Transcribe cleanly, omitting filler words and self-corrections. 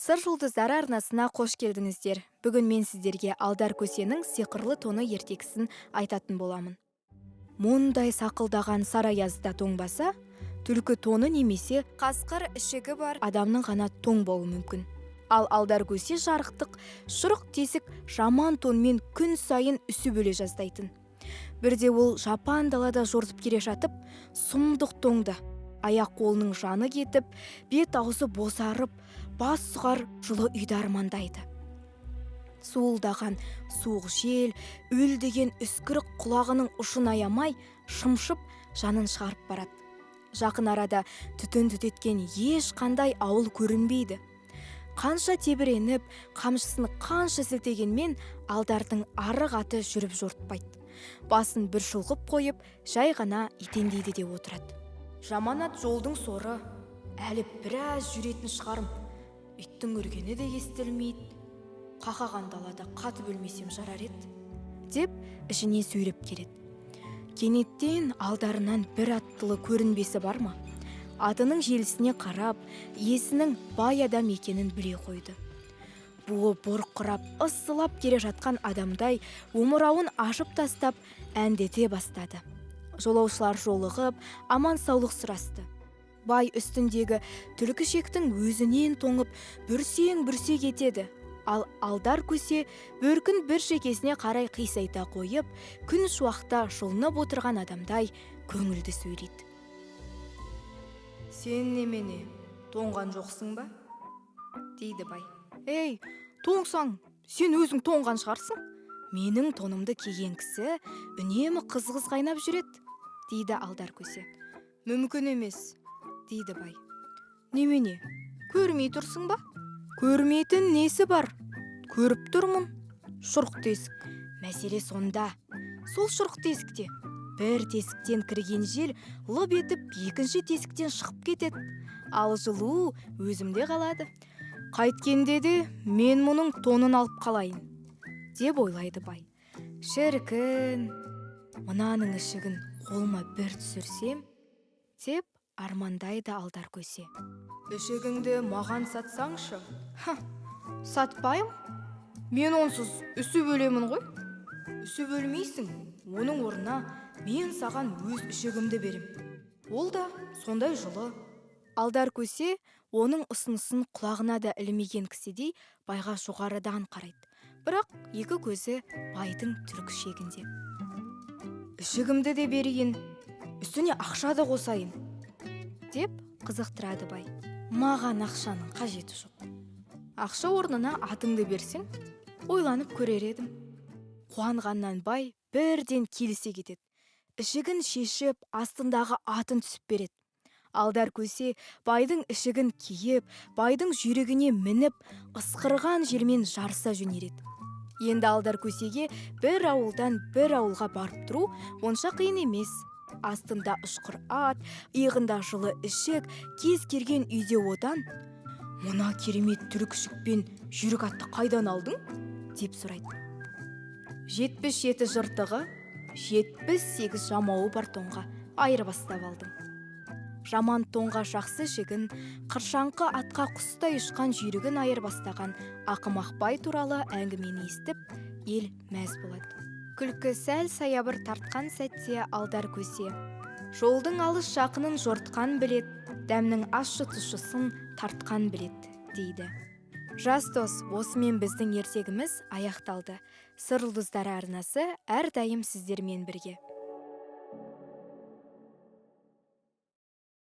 Сыр жұлдыздары арнасына қош келдіңіздер. Бүгін мен сіздерге Алдар Көсенің сиқырлы тоны ертегісін айтатын боламын. Мұндай сақылдаған сары аязда тоңбаса, түлкі тоны немесе қасқыр ішігі бар адамның ғана тоң болуы мүмкін. Ал Алдар Көсе жарықтық шұрық тесік жаман тонмен күн сайын үсіп өле жаздайтын. Бірде ол жапан далада жортып келе жатып, сұмдық тоңды. Аяқ қолының жаны кетіп, бет аузы бозарып, бас сұғар жылы үйді армандайды. Суылдаған суық жел, үлдеген үскірік құлағының ұшын аямай, шымшып жанын шығарып барады. Жақын арада түтін түтеткен ешқандай ауыл көрінбейді. Қанша тебіреніп, қамшысын қанша сілтегенмен Алдардың арық аты жүріп жортпайды. Басын бір шұлғып қойып, жай ғана етендейді де отырады. Жаманат жолдың соры, әлі біраз жүретін шығарым. Иттің үргені де естілмейді. Қақаған далада қатып өлмесем жарар еді, деп ішіне сөйлеп келеді. Кенеттен алдарынан бір аттылы көрінбесі бар ма? Атының желісіне қарап, иесінің бай адам екенін біле қойды. Буы бұрқырап, ысылап келе жатқан адамдай омырауын ашып тастап, әндете бастады. Жолаушылар жолығып, аман саулық сұрасты. Бай үстіндегі түлкішектің өзінен тоңып, бүрсең-бүрсе кетеді. Ал Алдар Көсе бөркін бір шекесіне қарай қисайта қойып, күн шуақта жылынып отырған адамдай көңілді сөйлейді. Сен немене, тоңған жоқсың ба? Дейді бай. Ей, тоңсаң, сен өзің тоңған шығарсың. Менің тонымды киген кісі үнемі қызғыз қайнап жүреді, дейді Алдар Көсе. Мүмкін емес, дейді бай. Немене, көрмей тұрсың ба? Көрмейтін несі бар? Көріп тұрмын. Шұрық тесік. Мәселе сонда. Сол шұрық тесікте бір тесіктен кірген жел лып етіп екінші тесіктен шығып кетеді. Ал жылу өзімде қалады. Қайткенде де мен мұның тонын алып қалайын, деп ойлайды бай. Шіркін, мынаның ішігін қолыма бір түсірсем, деп армандайды Алдар Көсе. Ішігіңді маған сатсаңшы? Сатпайым? Мен онсыз үсіп өлемін ғой. Үсіп өлмейсің, оның орнына мен саған өз ішігімді берем. Ол да сондай жылы. Алдар Көсе оның ұсынысын құлағына да ілмеген кісідей байға жоғарыдан қарайды. Бірақ екі көзі байдың түлкішегінде. Ішігімді де берейін, үстіне ақша да қосайын, деп қызықтырады бай. Маған ақшаның қажеті жоқ. Ақша орнына атыңды берсең, ойланып көрер едім. Қуанғаннан бай бірден келісе кетеді. Ішігін шешіп, астындағы атын түсіп береді. Алдар Көсе байдың ішігін киіп, байдың жүйрігіне мініп, ысқырған желмен жарыса жөнеледі. Енді Алдар Көсеге бір ауылдан бір ауылға барып тұру онша қиын емес. Астында ұшқыр ат, иығында жылы ішік, кез келген үйде одан. Мына керемет түлкішікпен жүйрік атты қайдан алдың? Деп сұрайды. 77 жыртығы, 78 жамауы бар тонға айырбастап алдым. Жаман тонға жақсы ішігін, қыршаңқы атқа құстай ұшқан жүйрігін айырбастаған ақымақ бай туралы әңгімені естіп, ел мәз болады. Күлкі сәл саябыр тартқан сәтте Алдар Көсе жолдың алыс жақынын жортқан білет, дәмнің ащы тұщысын тартқан білет, дейді. Жас дос, осымен біздің ертегіміз аяқталды. Сыр жұлдыздары арнасы әрдайым сіздермен бірге.